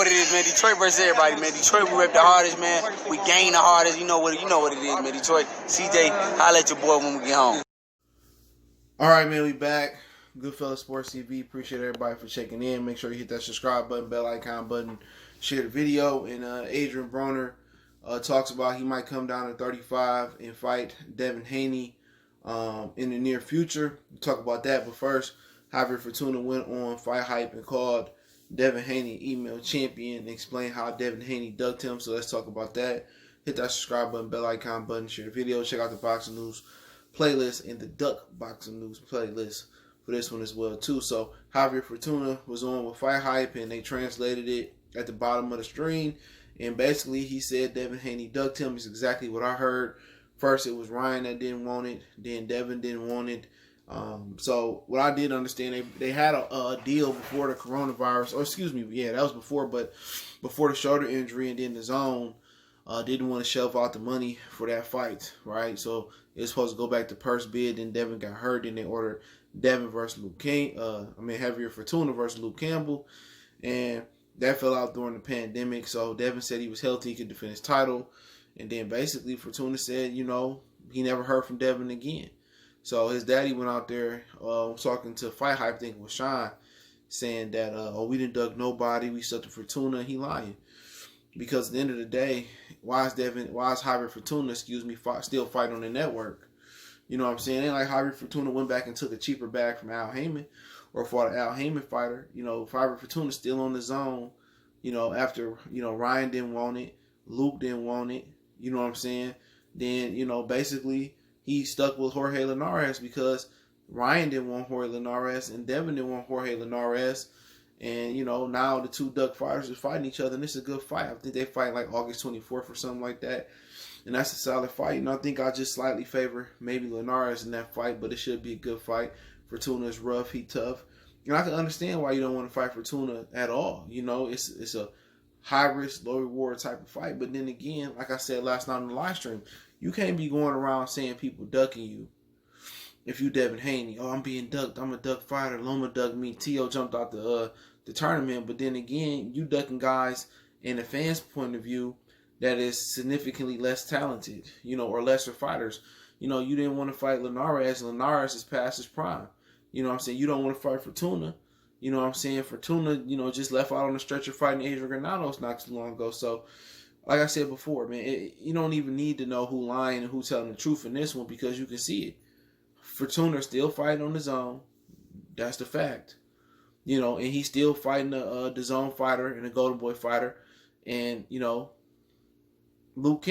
what it is, man. Detroit versus everybody, man. Detroit, we rep the hardest, man. We gain the hardest. You know what it is, man. Detroit, CJ, holla at your boy when we get home. All right, man, we back. Goodfellas Sports TV. Appreciate everybody for checking in. Make sure you hit that subscribe button, bell icon button, share the video. And Adrien Broner talks about he might come down to 35 and fight Devin Haney in the near future. We'll talk about that. But first, Javier Fortuna went on Fight Hype and called Devin Haney email champion and explained how Devin Haney ducked him. So let's talk about that. Hit that subscribe button, bell icon button, share the video. Check out the Boxing News playlist and the Duck Boxing News playlist for this one as well too. So Javier Fortuna was on with Fight Hype and they translated it at the bottom of the screen, and basically he said Devin Haney ducked him. It's exactly what I heard. First it was Ryan that didn't want it, then Devin didn't want it. So what I did understand, they had a deal before the coronavirus, or excuse me, yeah, that was before, but before the shoulder injury, and then the zone didn't want to shell out the money for that fight, right? So it's supposed to go back to purse bid. Then Devin got hurt. Then they ordered Devin versus Javier Fortuna versus Luke Campbell, and that fell out during the pandemic. So Devin said he was healthy, he could defend his title, and then basically Fortuna said, you know, he never heard from Devin again. So his daddy went out there talking to Fight Hype, I think it was Sean, saying that we didn't duck nobody, we stuck to Fortuna. He lying. Because at the end of the day, why is Javier Fortuna, still fighting on the network? You know what I'm saying? Ain't like Javier Fortuna went back and took a cheaper bag from Al Heyman or fought an Al Heyman fighter. You know, Javier Fortuna's still on the zone, you know, after, you know, Ryan didn't want it, Luke didn't want it, you know what I'm saying? Then, you know, basically he stuck with Jorge Linares because Ryan didn't want Jorge Linares and Devin didn't want Jorge Linares. And, you know, now the two Duck fighters are fighting each other, and it's a good fight. I think they fight like August 24th or something like that. And that's a solid fight. And I think I just slightly favor maybe Linares in that fight, but it should be a good fight. Fortuna's rough, he tough. And I can understand why you don't want to fight Fortuna at all. You know, it's a high-risk, low-reward type of fight. But then again, like I said last night on the live stream, you can't be going around saying people ducking you. If you Devin Haney, oh, I'm being ducked, I'm a duck fighter, Loma ducked me, T.O. jumped out the tournament. But then again, you ducking guys in the fans' point of view that is significantly less talented, you know, or lesser fighters. You know, you didn't want to fight Linares, and Linares is past his prime. You know what I'm saying? You don't want to fight Fortuna. You know what I'm saying? Fortuna, you know, just left out on the stretcher fighting Adrien Granados not too long ago. So, like I said before, man, you don't even need to know who lying and who telling the truth in this one because you can see it. Fortuna still fighting on the zone. That's the fact. You know, and he's still fighting the zone fighter and the Golden Boy fighter. And, you know, and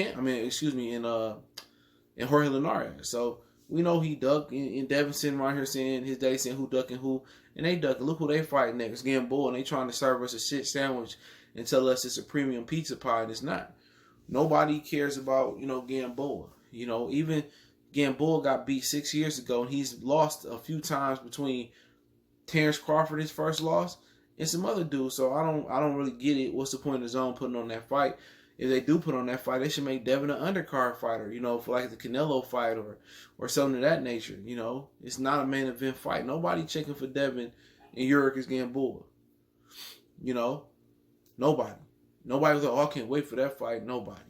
Jorge Linares. So we know he ducked, and Devin sitting around here saying his daddy saying who ducking who, and they ducking. Look who they fight next, Gamboa, and they trying to serve us a shit sandwich and tell us it's a premium pizza pie, and it's not. Nobody cares about, you know, Gamboa. You know, even Gamboa got beat 6 years ago, and he's lost a few times between Terrence Crawford, his first loss, and some other dudes. So I don't really get it. What's the point of the zone putting on that fight? If they do put on that fight, they should make Devin an undercard fighter, you know, for like the Canelo fight or something of that nature. You know, it's not a main event fight. Nobody checking for Devin and Yurick Gamboa. You know, nobody. Nobody was like, oh, I can't wait for that fight. Nobody.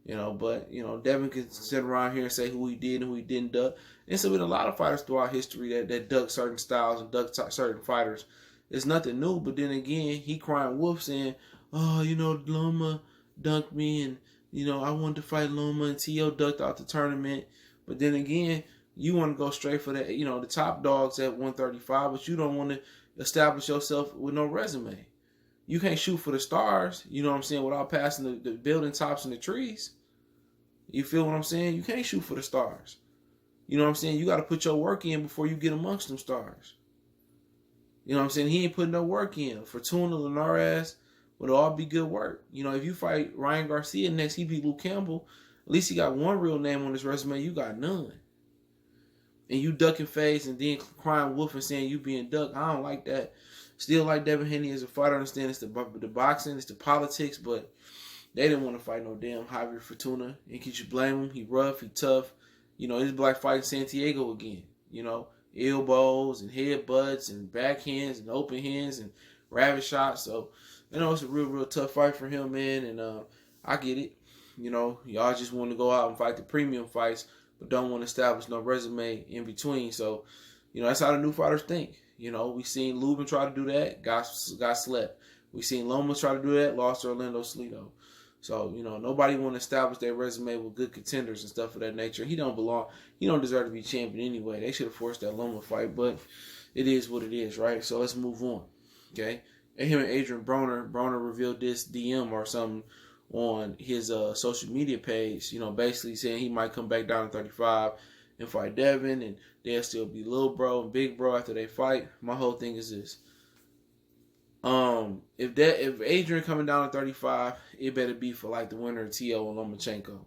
You know, but, you know, Devin can sit around here and say who he did and who he didn't duck. And so, been a lot of fighters throughout history that duck certain styles and duck certain fighters. It's nothing new, but then again, he crying wolf saying, oh, you know, Loma dunked me, and, you know, I wanted to fight Loma, and T.O. ducked out the tournament. But then again, you want to go straight for that, you know, the top dogs at 135, but you don't want to establish yourself with no resume. You can't shoot for the stars, you know what I'm saying, without passing the building tops and the trees. You feel what I'm saying? You can't shoot for the stars. You know what I'm saying? You got to put your work in before you get amongst them stars. You know what I'm saying? He ain't putting no work in. Fortuna, Linares would all be good work. You know, if you fight Ryan Garcia next, he beat Luke Campbell, at least he got one real name on his resume. You got none. And you ducking face and then crying wolf and saying you being ducked. I don't like that. Still like Devin Haney as a fighter. I understand it's the boxing, it's the politics, but they didn't want to fight no damn Javier Fortuna. And can you blame him? He rough, he tough. You know, he's like fighting Santiago again. You know, elbows and headbutts and backhands and open hands and rabbit shots. So you know, it's a real tough fight for him, man. And I get it. You know, y'all just want to go out and fight the premium fights, but don't want to establish no resume in between. So, you know, that's how the new fighters think. You know, we seen Lubin try to do that, got slept. We seen Lomas try to do that, lost to Orlando Salido. So, you know, nobody want to establish their resume with good contenders and stuff of that nature. He don't belong. He don't deserve to be champion anyway. They should have forced that Loma fight, but it is what it is, right? So let's move on, okay? And him and Adrien Broner revealed this DM or something on his social media page, you know, basically saying he might come back down to 35 and fight Devin, and they'll still be little bro and big bro after they fight. My whole thing is this. If Adrien coming down to 35, it better be for like the winner of T.O. and Lomachenko.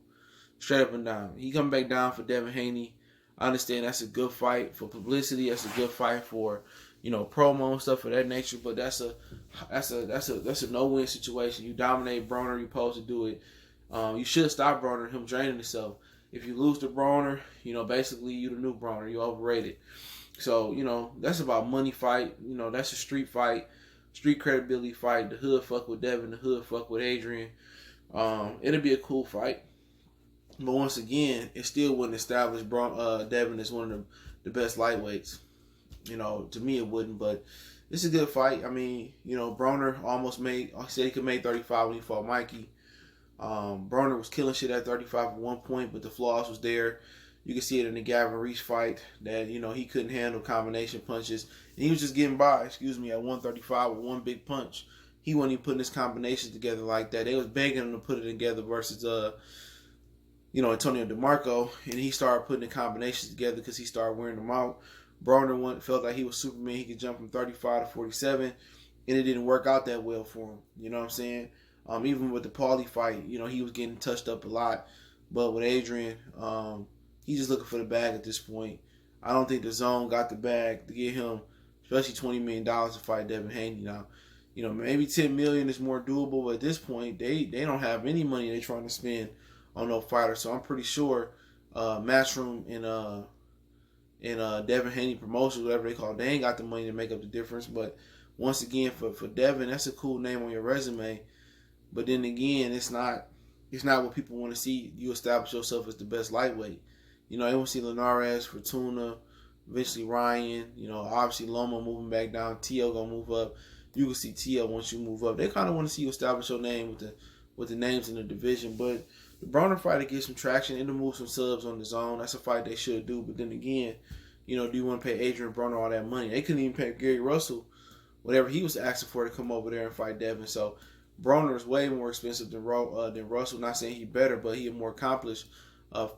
Straight up and down. He come back down for Devin Haney. I understand that's a good fight for publicity. That's a good fight for, you know, promo and stuff of that nature. But that's a no-win situation. You dominate Broner, you're supposed to do it. You should stop Broner, him draining himself. If you lose to Broner, you know, basically you the new Broner. You overrated. So, you know, that's about money fight. You know, that's a street fight. Street credibility fight. The hood fuck with Devin. The hood fuck with Adrien. It'll be a cool fight. But once again, it still wouldn't establish Devin as one of the best lightweights. You know, to me it wouldn't, but it's a good fight. I mean, you know, Broner said he could make 35 when he fought Mikey. Broner was killing shit at 35 at one point, but the flaws was there. You can see it in the Gavin Reese fight that, you know, he couldn't handle combination punches. And he was just getting by, at 135 with one big punch. He wasn't even putting his combinations together like that. They was begging him to put it together versus, you know, Antonio DeMarco. And he started putting the combinations together because he started wearing them out. Broner felt like he was Superman. He could jump from 35 to 47. And it didn't work out that well for him. You know what I'm saying? Even with the Paulie fight, you know, he was getting touched up a lot. But with Adrien, he's just looking for the bag at this point. I don't think the zone got the bag to get him, especially $20 million to fight Devin Haney now. You know, maybe $10 million is more doable, but at this point, they don't have any money they're trying to spend on no fighter. So I'm pretty sure Matchroom and Devin Haney Promotions, whatever they call it, they ain't got the money to make up the difference. But once again, for Devin, that's a cool name on your resume. But then again, it's not what people want to see. You establish yourself as the best lightweight. You know, they want to see Linares, Fortuna, eventually Ryan. You know, obviously Loma moving back down. T.O. gonna move up. You can see T.O. once you move up. They kind of want to see you establish your name with the names in the division. But the Broner fight to get some traction and to move some subs on the zone. That's a fight they should do. But then again, you know, do you want to pay Adrien Broner all that money? They couldn't even pay Gary Russell whatever he was asking for to come over there and fight Devin. So Broner is way more expensive than Russell. Not saying he better, but he a more accomplished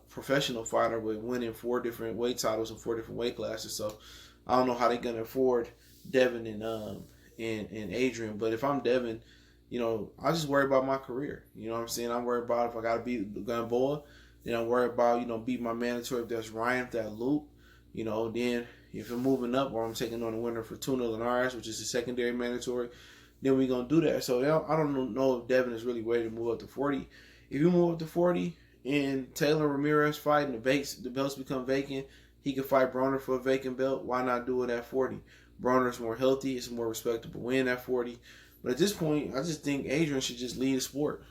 professional fighter with winning 4 different weight titles in 4 different weight classes. So I don't know how they're gonna afford Devin and Adrien. But if I'm Devin, you know, I just worry about my career. You know what I'm saying? I'm worried about if I gotta beat the gun boy, then I'm worried about, you know, beat my mandatory if that's Ryan, if that Luke. You know, then if I'm moving up or I'm taking on the winner for Fortuna Linares, which is a secondary mandatory, then we're going to do that. So I don't know if Devin is really ready to move up to 40. If you move up to 40 and Taylor Ramirez fight and the belts become vacant, he can fight Broner for a vacant belt. Why not do it at 40? Broner is more healthy. It's a more respectable win at 40. But at this point, I just think Adrien should just lead the sport.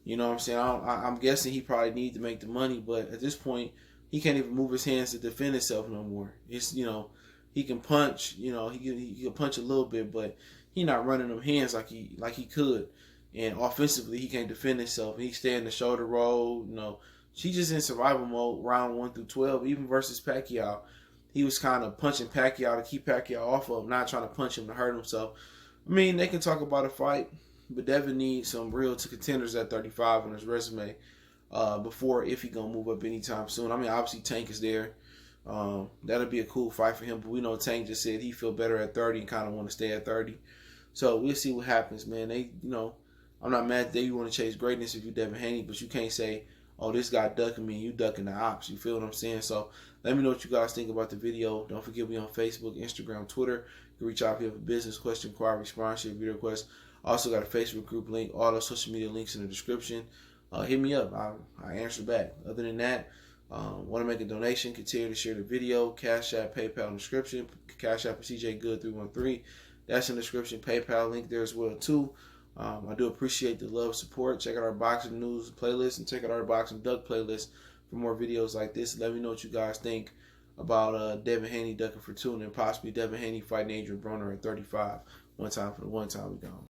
You know what I'm saying? I'm guessing he probably needs to make the money, but at this point, he can't even move his hands to defend himself no more. It's, you know, he can punch. You know, he can punch a little bit, but he not running them hands like he could. And offensively, he can't defend himself. He stay in the shoulder roll. You know, she's just in survival mode round 1 through 12. Even versus Pacquiao, he was kind of punching Pacquiao to keep Pacquiao off of him, not trying to punch him to hurt himself. I mean, they can talk about a fight, but Devin needs some real contenders at 35 on his resume before, if he gonna move up anytime soon. I mean, obviously Tank is there. That'll be a cool fight for him. But we know Tank just said he feel better at 30 and kind of want to stay at 30. So we'll see what happens, man. I'm not mad that you want to chase greatness if you Devin Haney, but you can't say, oh, this guy ducking me and you ducking the ops. You feel what I'm saying? So let me know what you guys think about the video. Don't forget we on Facebook, Instagram, Twitter. You can reach out if you have a business question, inquiry, sponsorship, video request. Also got a Facebook group link, all those social media links in the description. Hit me up. I answer back. Other than that, want to make a donation, continue to share the video. Cash App, PayPal in the description. Cash App is CJ Good 313. That's in the description. PayPal link there as well too. I do appreciate the love, support. Check out our boxing news playlist and check out our boxing duck playlist for more videos like this. Let me know what you guys think about Devin Haney ducking Fortuna and possibly Devin Haney fighting Adrien Broner at 35. One time for the one time we gone.